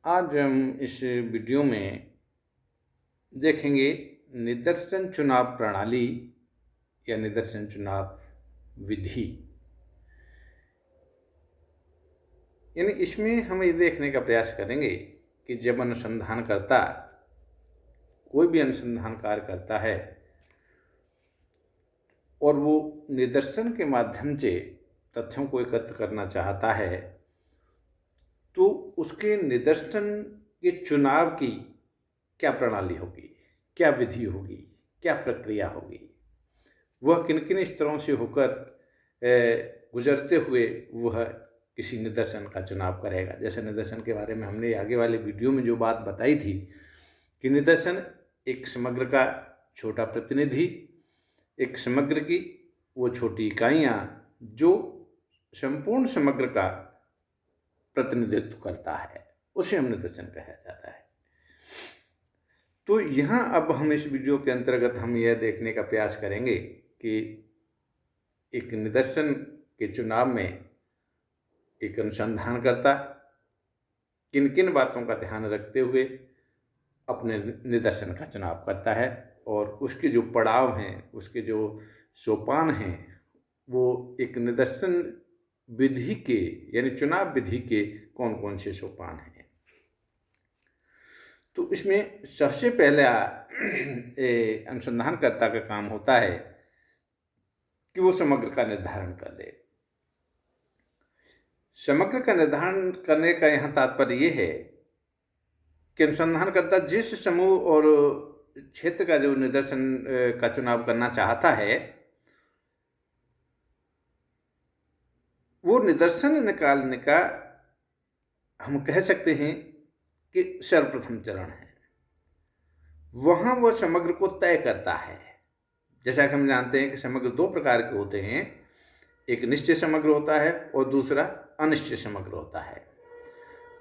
आज हम इस वीडियो में देखेंगे निदर्शन चुनाव प्रणाली या निदर्शन चुनाव विधि। यानी इसमें हम ये देखने का प्रयास करेंगे कि जब अनुसंधानकर्ता कोई भी अनुसंधान कार्य करता है और वो निदर्शन के माध्यम से तथ्यों को एकत्र करना चाहता है, तो उसके निदर्शन के चुनाव की क्या प्रणाली होगी, क्या विधि होगी, क्या प्रक्रिया होगी, वह किन किन स्तरों से होकर गुजरते हुए वह किसी निदर्शन का चुनाव करेगा। जैसे निदर्शन के बारे में हमने आगे वाले वीडियो में जो बात बताई थी कि निदर्शन एक समग्र का छोटा प्रतिनिधि, एक समग्र की वो छोटी इकाइयाँ जो संपूर्ण समग्र का प्रतिनिधित्व करता है, उसे हम निदर्शन कहा जाता है। तो यहाँ अब हम इस वीडियो के अंतर्गत हम यह देखने का प्रयास करेंगे कि एक निदर्शन के चुनाव में एक अनुसंधानकर्ता किन किन बातों का ध्यान रखते हुए अपने निदर्शन का चुनाव करता है और उसके जो पड़ाव हैं, उसके जो सोपान हैं, वो एक निदर्शन विधि के यानी चुनाव विधि के कौन कौन से सोपान हैं। तो इसमें सबसे पहला अनुसंधानकर्ता का काम होता है कि वो समग्र का निर्धारण कर ले। समग्र का निर्धारण करने का यहाँ तात्पर्य ये है कि अनुसंधानकर्ता जिस समूह और क्षेत्र का जो निदर्शन का चुनाव करना चाहता है, वो निदर्शन निकालने का हम कह सकते हैं कि सर्वप्रथम चरण है। वहाँ वह समग्र को तय करता है। जैसा कि हम जानते हैं कि समग्र दो प्रकार के होते हैं, एक निश्चित समग्र होता है और दूसरा अनिश्चित समग्र होता है।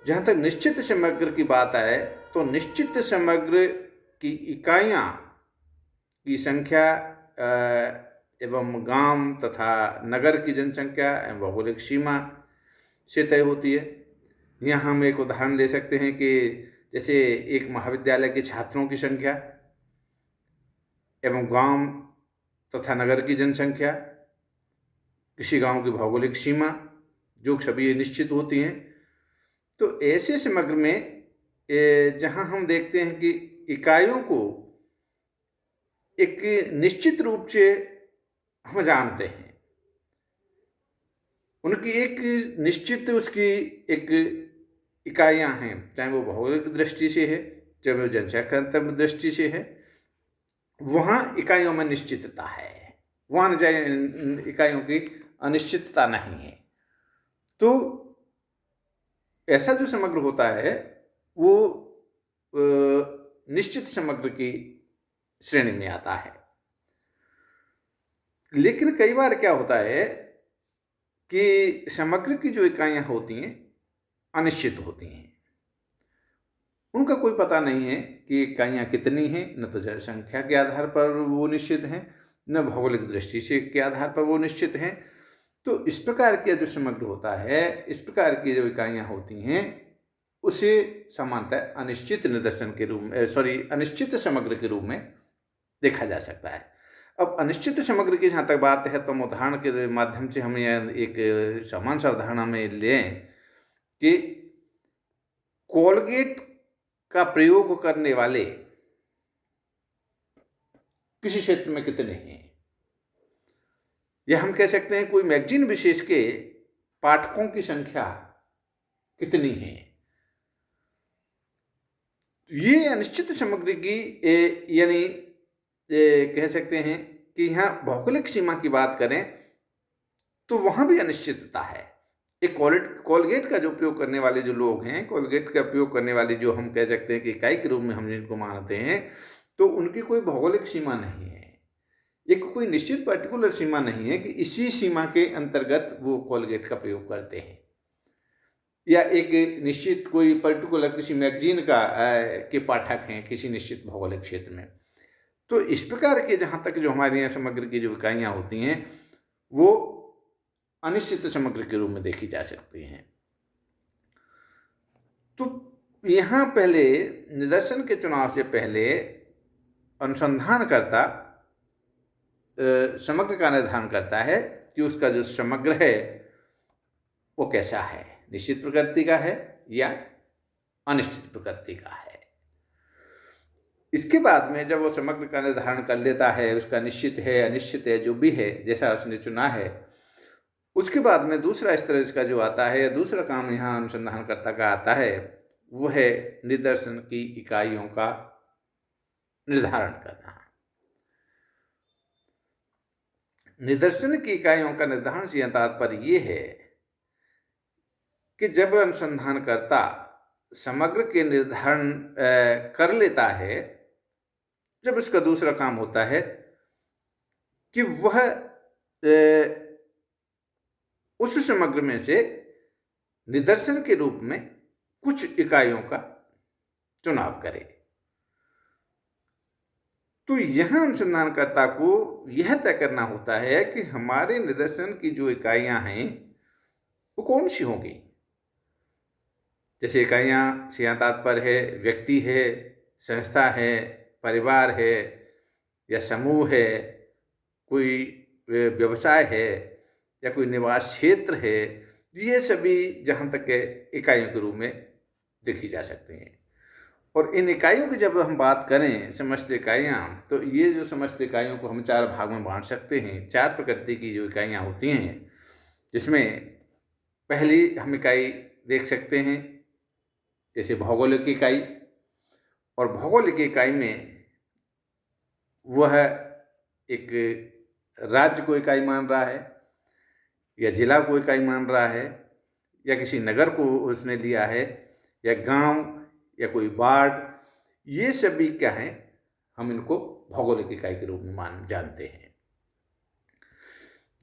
जहाँ तक निश्चित समग्र की बात आए तो निश्चित समग्र की इकाइयाँ की संख्या एवं गांव तथा नगर की जनसंख्या एवं भौगोलिक सीमा से तय होती है। यहाँ हम एक उदाहरण ले सकते हैं कि जैसे एक महाविद्यालय के छात्रों की संख्या एवं गांव तथा नगर की जनसंख्या, किसी गांव की भौगोलिक सीमा, जो सभी निश्चित होती हैं। तो ऐसे समग्र में जहाँ हम देखते हैं कि इकाइयों को एक निश्चित रूप से हम जानते हैं, उनकी एक निश्चित उसकी एक इकाइयाँ हैं, चाहे वो भौगोलिक दृष्टि से है, चाहे वो जनसंख्या दृष्टि से है, वहाँ इकाइयों में निश्चितता है, वहाँ इकाइयों की अनिश्चितता नहीं है। तो ऐसा जो समग्र होता है वो निश्चित समग्र की श्रेणी में आता है। लेकिन कई बार क्या होता है कि समग्र की जो इकाइयाँ होती हैं अनिश्चित होती हैं, उनका कोई पता नहीं है कि इकाइयाँ कितनी हैं, न तो जनसंख्या के आधार पर वो निश्चित हैं, न भौगोलिक दृष्टि से के आधार पर वो निश्चित हैं। तो इस प्रकार का जो समग्र होता है, इस प्रकार की जो इकाइयाँ होती हैं, उसे सामान्यतः अनिश्चित निदर्शन के रूप में अनिश्चित समग्र के रूप में देखा जा सकता है। अब अनिश्चित समग्र की जहाँ तक बात है तो हम उदाहरण के माध्यम से हम एक सामान्य सा उदाहरण हमें लें कि कोलगेट का प्रयोग करने वाले किसी क्षेत्र में कितने हैं, या हम कह सकते हैं कोई मैगजीन विशेष के पाठकों की संख्या कितनी है। ये अनिश्चित समग्र की यानी कह सकते हैं कि यहाँ भौगोलिक सीमा की बात करें तो वहाँ भी अनिश्चितता है। एक कोलगेट का जो उपयोग करने वाले जो लोग हैं, कोलगेट का उपयोग करने वाले जो हम कह सकते हैं कि इकाई के रूप में हम जिनको मानते हैं, तो उनकी कोई भौगोलिक सीमा नहीं है, एक कोई निश्चित पर्टिकुलर सीमा नहीं है कि इसी सीमा के अंतर्गत वो कोलगेट का प्रयोग करते हैं, या एक निश्चित कोई पर्टिकुलर किसी मैगजीन का के पाठक हैं किसी निश्चित भौगोलिक क्षेत्र में। तो इस प्रकार के जहाँ तक जो हमारे यहाँ समग्र की जो इकाइयाँ होती हैं वो अनिश्चित समग्र के रूप में देखी जा सकती हैं। तो यहाँ पहले निदर्शन के चुनाव से पहले अनुसंधानकर्ता समग्र का निर्धारण करता है कि उसका जो समग्र है वो कैसा है, निश्चित प्रकृति का है या अनिश्चित प्रकृति का है। इसके बाद में जब वो समग्र का निर्धारण कर लेता है, उसका निश्चित है अनिश्चित है जो भी है जैसा उसने चुना है, उसके बाद में दूसरा स्तर इसका जो आता है या दूसरा काम यहाँ अनुसंधानकर्ता का आता है वो है निदर्शन की इकाइयों का निर्धारण करना। निदर्शन की इकाइयों का निर्धारण से तात्पर्य ये है कि जब अनुसंधानकर्ता समग्र के निर्धारण कर लेता है, जब उसका दूसरा काम होता है कि वह उस समग्र में से निदर्शन के रूप में कुछ इकाइयों का चुनाव करे। तो यहाँ अनुसंधानकर्ता को यह तय करना होता है कि हमारे निदर्शन की जो इकाइयाँ हैं वो कौन सी होंगी। जैसे इकाइयाँ से यहाँ तात्पर्य है व्यक्ति है, संस्था है, परिवार है या समूह है, कोई व्यवसाय है या कोई निवास क्षेत्र है, ये सभी जहाँ तक के इकाइयों के रूप में देखी जा सकती हैं। और इन इकाइयों की जब हम बात करें समस्त इकाइयाँ, तो ये जो समस्त इकाइयों को हम 4 भाग में बांट सकते हैं। 4 प्रकृति की जो इकाइयाँ होती हैं, जिसमें पहली हम इकाई देख सकते हैं जैसे भौगोलिक इकाई। और भौगोलिक इकाई में वह एक राज्य को इकाई मान रहा है या जिला को इकाई मान रहा है या किसी नगर को उसने लिया है या गांव या कोई वार्ड, ये सभी क्या हैं, हम इनको भौगोलिक इकाई के रूप में जानते हैं।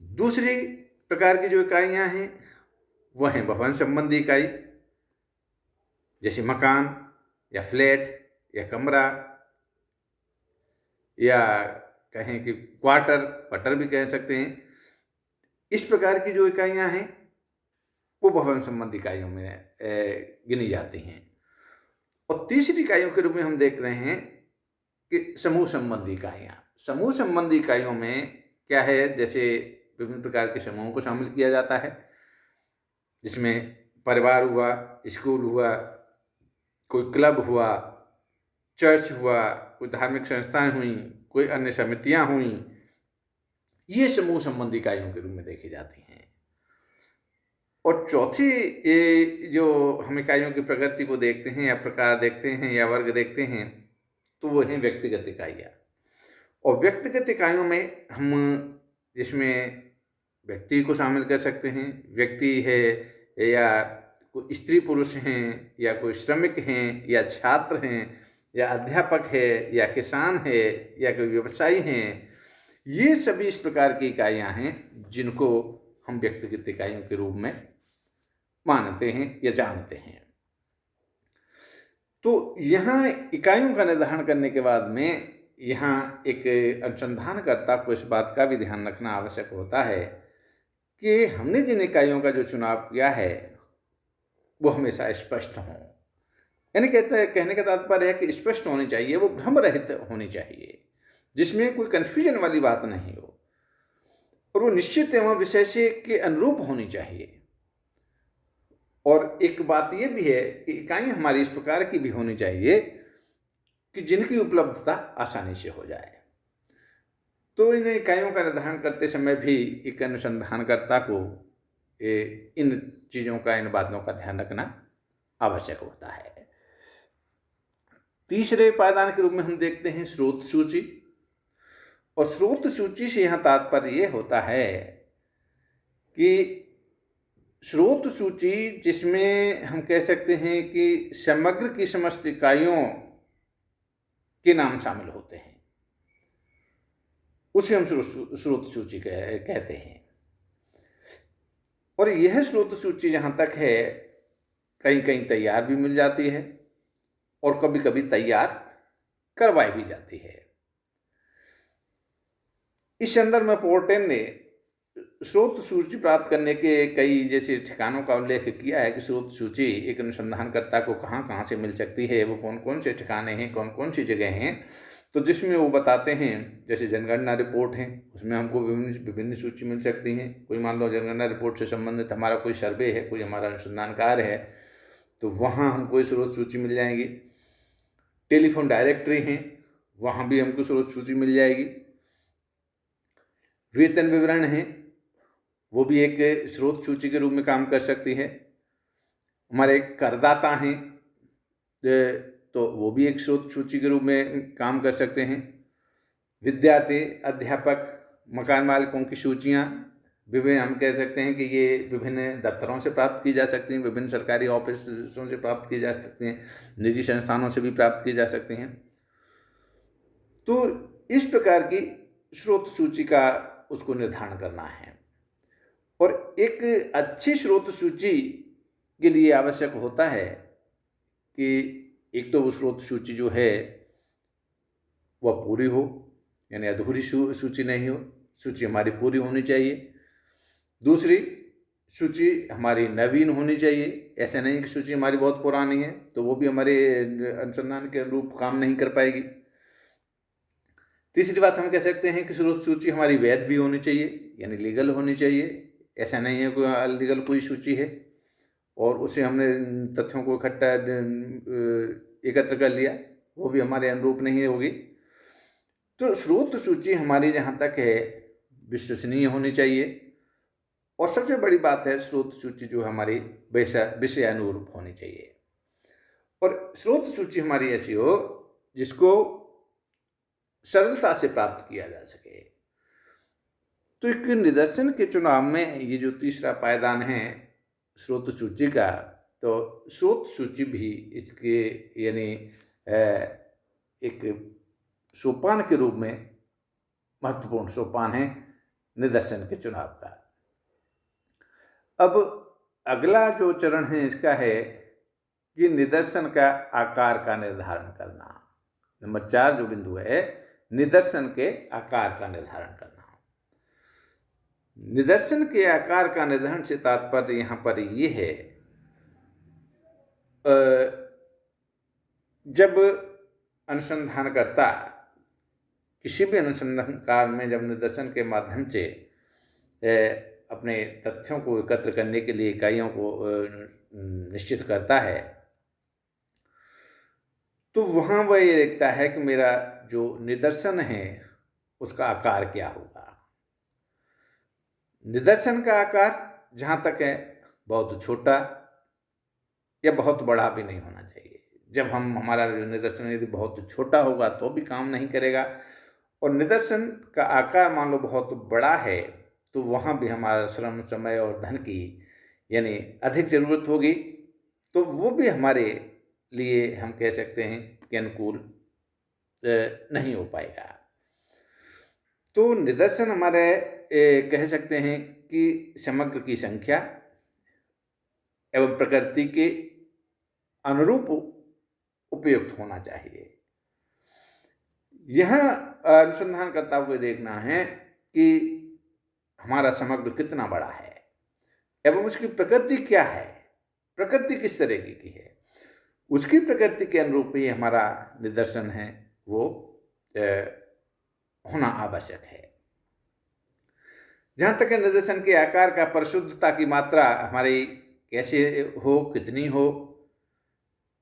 दूसरी प्रकार की जो इकाइयाँ हैं वह हैं भवन संबंधी इकाई, जैसे मकान या फ्लैट या कमरा या कहें कि क्वार्टर भी कह सकते हैं। इस प्रकार की जो इकाइयाँ हैं वो भवन संबंधी इकाइयों में गिनी जाती हैं। और तीसरी इकाइयों के रूप में हम देख रहे हैं कि समूह संबंधी इकाइयाँ। समूह संबंधी इकाइयों में क्या है, जैसे विभिन्न प्रकार के समूहों को शामिल किया जाता है, जिसमें परिवार हुआ, स्कूल हुआ, कोई क्लब हुआ, चर्च हुआ, कोई धार्मिक संस्थाएं हुई, कोई अन्य समितियां हुई, ये समूह संबंधी इकाइयों के रूप में देखी जाती हैं। और चौथी जो हम इकाइयों की प्रकृति को देखते हैं या प्रकार देखते हैं या वर्ग देखते हैं, तो वो हैं व्यक्तिगत इकाइयाँ। और व्यक्तिगत इकाइयों में हम जिसमें व्यक्ति को शामिल कर सकते हैं, व्यक्ति है या कोई स्त्री पुरुष हैं या कोई श्रमिक हैं या छात्र हैं या अध्यापक है या किसान है या कोई व्यवसायी हैं, ये सभी इस प्रकार की इकाइयाँ हैं जिनको हम व्यक्तिगत इकाइयों के रूप में मानते हैं या जानते हैं। तो यहाँ इकाइयों का निर्धारण करने के बाद में यहाँ एक अनुसंधानकर्ता को इस बात का भी ध्यान रखना आवश्यक होता है कि हमने जिन इकाइयों का जो चुनाव किया है वो हमेशा स्पष्ट हों। यानी कहने का तात्पर्य है कि स्पष्ट होनी चाहिए, वो भ्रम रहित होनी चाहिए, जिसमें कोई कन्फ्यूजन वाली बात नहीं हो, और वो निश्चित एवं विषय से के अनुरूप होनी चाहिए। और एक बात ये भी है कि इकाई हमारी इस प्रकार की भी होनी चाहिए कि जिनकी उपलब्धता आसानी से हो जाए। तो इन इकाइयों का निर्धारण करते समय भी एक अनुसंधानकर्ता को इन चीज़ों का, इन बातों का ध्यान रखना आवश्यक होता है। तीसरे पायदान के रूप में हम देखते हैं स्रोत सूची। और स्रोत सूची से यहाँ तात्पर्य ये होता है कि स्रोत सूची जिसमें हम कह सकते हैं कि समग्र की समस्त इकाइयों के नाम शामिल होते हैं, उसे हम स्रोत सूची कहते हैं। और यह स्रोत सूची जहाँ तक है, कहीं कहीं तैयार भी मिल जाती है और कभी कभी तैयार करवाई भी जाती है। इस संदर्भ में पोर्टेन ने स्रोत सूची प्राप्त करने के कई जैसे ठिकानों का उल्लेख किया है कि स्रोत सूची एक अनुसंधानकर्ता को कहाँ कहाँ से मिल सकती है, वो कौन कौन से ठिकाने हैं, कौन कौन सी जगह हैं। तो जिसमें वो बताते हैं, जैसे जनगणना रिपोर्ट है, उसमें हमको विभिन्न विभिन्न सूची मिल सकती हैं। कोई मान लो जनगणना रिपोर्ट से संबंधित हमारा कोई सर्वे है, कोई हमारा अनुसंधान कार्य है, तो वहाँ हमको स्रोत सूची मिल जाएगी। टेलीफोन डायरेक्टरी हैं, वहाँ भी हमको स्रोत सूची मिल जाएगी। वेतन विवरण है, वो भी एक स्रोत सूची के रूप में काम कर सकती है। हमारे करदाता हैं, तो वो भी एक स्रोत सूची के रूप में काम कर सकते हैं। विद्यार्थी, अध्यापक, मकान मालिकों की सूचियाँ विभिन्न, हम कह सकते हैं कि ये विभिन्न दफ्तरों से प्राप्त की जा सकती हैं, विभिन्न सरकारी ऑफिसों से प्राप्त की जा सकती हैं, निजी संस्थानों से भी प्राप्त की जा सकती हैं। तो इस प्रकार की स्रोत सूची का उसको निर्धारण करना है। और एक अच्छी स्रोत सूची के लिए आवश्यक होता है कि एक तो वो स्रोत सूची जो है वह पूरी हो, यानी अधूरी सूची नहीं हो, सूची हमारी पूरी होनी चाहिए। दूसरी, सूची हमारी नवीन होनी चाहिए। ऐसा नहीं कि सूची हमारी बहुत पुरानी है तो वो भी हमारे अनुसंधान के अनुरूप काम नहीं कर पाएगी। तीसरी बात, हम कह सकते हैं कि स्रोत सूची हमारी वैध भी होनी चाहिए, यानी लीगल होनी चाहिए। ऐसा नहीं है कोई अनलीगल कोई सूची है और उसे हमने तथ्यों को इकट्ठा एकत्र कर लिया, वो भी हमारे अनुरूप नहीं होगी। तो स्रोत सूची हमारी जहाँ तक है विश्वसनीय होनी चाहिए। और सबसे बड़ी बात है, स्रोत सूची जो हमारी विषय अनुरूप होनी चाहिए। और स्रोत सूची हमारी ऐसी हो जिसको सरलता से प्राप्त किया जा सके। तो एक निदर्शन के चुनाव में ये जो तीसरा पायदान है स्रोत सूची का, तो स्रोत सूची भी इसके यानी एक सोपान के रूप में महत्वपूर्ण सोपान है निदर्शन के चुनाव का। अब अगला जो चरण है इसका है कि निदर्शन का आकार का निर्धारण करना। नंबर 4 जो बिंदु है, निदर्शन के आकार का निर्धारण करना। निदर्शन के आकार का निर्धारण से तात्पर्य यहाँ पर ये है, जब अनुसंधानकर्ता किसी भी अनुसंधान कार्य में जब निदर्शन के माध्यम से अपने तथ्यों को एकत्र करने के लिए इकाइयों को निश्चित करता है, तो वहाँ वह ये देखता है कि मेरा जो निदर्शन है उसका आकार क्या होगा। निदर्शन का आकार जहाँ तक है बहुत छोटा या बहुत बड़ा भी नहीं होना चाहिए। जब हमारा निदर्शन यदि बहुत छोटा होगा तो भी काम नहीं करेगा, और निदर्शन का आकार मान लो बहुत बड़ा है तो वहाँ भी हमारा श्रम, समय और धन की यानी अधिक ज़रूरत होगी, तो वो भी हमारे लिए हम कह सकते हैं कि अनुकूल नहीं हो पाएगा। तो निदर्शन हमारे कह सकते हैं कि समग्र की संख्या एवं प्रकृति के अनुरूप उपयुक्त होना चाहिए। यह अनुसंधानकर्ताओं को देखना है कि हमारा समग्र कितना बड़ा है एवं उसकी प्रकृति क्या है, प्रकृति किस तरह की है, उसकी प्रकृति के अनुरूप ही हमारा निदर्शन है वो होना आवश्यक है। जहाँ तक निदर्शन के आकार का, परिशुद्धता की मात्रा हमारी कैसे हो, कितनी हो,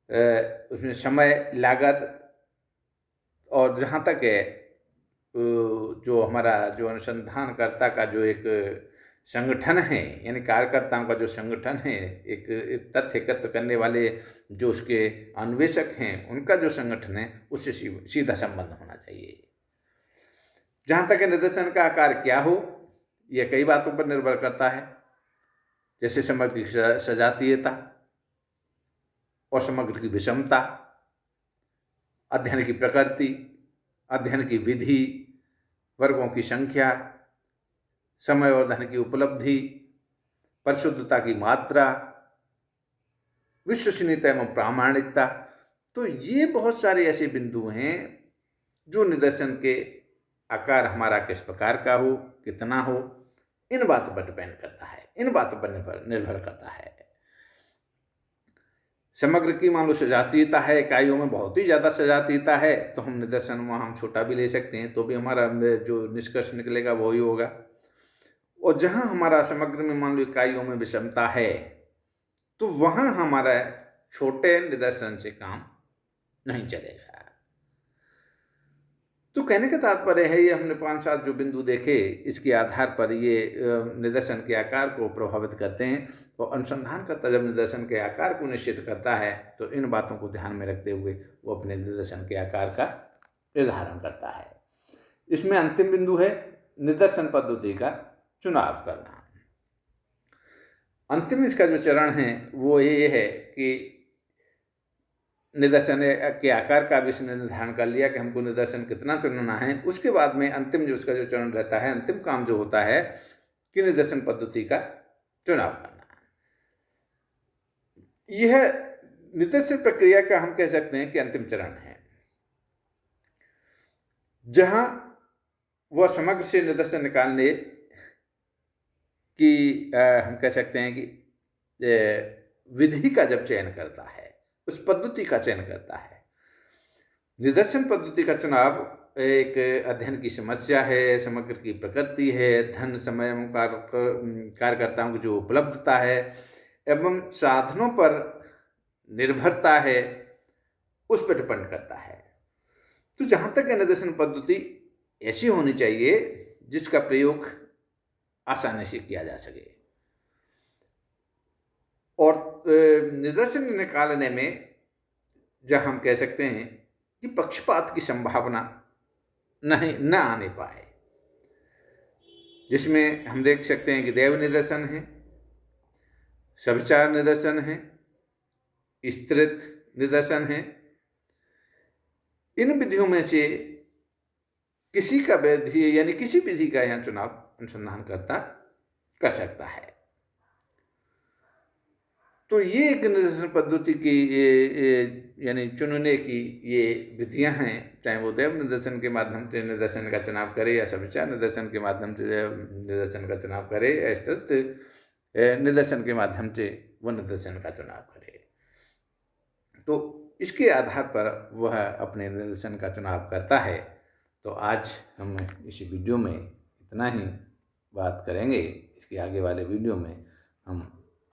उसमें समय, लागत, और जहाँ तक है जो हमारा जो अनुसंधानकर्ता का जो एक संगठन है, यानी कार्यकर्ताओं का जो संगठन है, एक तथ्य एकत्र करने वाले जो उसके अन्वेषक हैं उनका जो संगठन है उससे सीधा संबंध होना चाहिए। जहाँ तक निदर्शन का आकार क्या हो यह कई बातों पर निर्भर करता है, जैसे समग्र की सजातीयता और समग्र की विषमता, अध्ययन की प्रकृति, अध्ययन की विधि, वर्गों की संख्या, समय और धन की उपलब्धि, परिशुद्धता की मात्रा, विश्वसनीयता एवं प्रामाणिकता। तो ये बहुत सारे ऐसे बिंदु हैं जो निदर्शन के आकार हमारा किस प्रकार का हो, कितना हो, इन बातों पर डिपेंड करता है, इन बातों पर निर्भर करता है। समग्र की मान लो सजातीयता है, इकाइयों में बहुत ही ज़्यादा सजातीयता है, तो हम निदर्शन वहाँ हम छोटा भी ले सकते हैं, तो भी हमारा जो निष्कर्ष निकलेगा वो ही होगा। और जहाँ हमारा समग्र में मान लो इकाइयों में विषमता है, तो वहाँ हमारा छोटे निदर्शन से काम नहीं चलेगा। तो कहने का तात्पर्य है, ये हमने 5-7 जो बिंदु देखे, इसके आधार पर ये निदर्शन के आकार को प्रभावित करते हैं। तो अनुसंधानकर्ता जब निदर्शन के आकार को निश्चित करता है, तो इन बातों को ध्यान में रखते हुए वो अपने निदर्शन के आकार का निर्धारण करता है। इसमें अंतिम बिंदु है निदर्शन पद्धति का चुनाव करना। अंतिम इसका जो चरण है वो ये है कि निदर्शन के आकार का भी इसने निर्धारण कर लिया कि हमको निदर्शन कितना चुनना है। उसके बाद में अंतिम जो उसका जो चरण रहता है, अंतिम काम जो होता है कि निदर्शन पद्धति का चुनाव करना। यह निदर्शन प्रक्रिया का हम कह सकते हैं कि अंतिम चरण है, जहां वह समग्र से निदर्शन निकालने की हम कह सकते हैं कि विधि का जब चयन करता है, उस पद्धति का चयन करता है। निदर्शन पद्धति का चुनाव एक अध्ययन की समस्या है, समग्र की प्रकृति है, धन, समय, कार्यकर्ताओं की जो उपलब्धता है एवं साधनों पर निर्भरता है, उस पर डिपेंड करता है। तो जहाँ तक निदर्शन पद्धति ऐसी होनी चाहिए जिसका प्रयोग आसानी से किया जा सके, और निदर्शन निकालने में जहाँ हम कह सकते हैं कि पक्षपात की संभावना न आने पाए, जिसमें हम देख सकते हैं कि दैव निदर्शन है, सविचार निदर्शन है, स्त्रीत्व निदर्शन है। इन विधियों में से किसी का विधि यानी किसी विधि का यहाँ चुनाव अनुसंधानकर्ता कर सकता है। तो ये एक निदर्शन पद्धति की यानी चुनने की ये विधियां हैं, चाहे वो दैव निदर्शन के माध्यम से निदर्शन का चुनाव करे या सविचार निदर्शन के माध्यम से निदर्शन का चुनाव करे या स्त्रीत्व निदर्शन के माध्यम से वो निदर्शन का चुनाव करे। तो इसके आधार पर वह अपने निदर्शन का चुनाव करता है। तो आज हम इस वीडियो में इतना ही बात करेंगे। इसके आगे वाले वीडियो में हम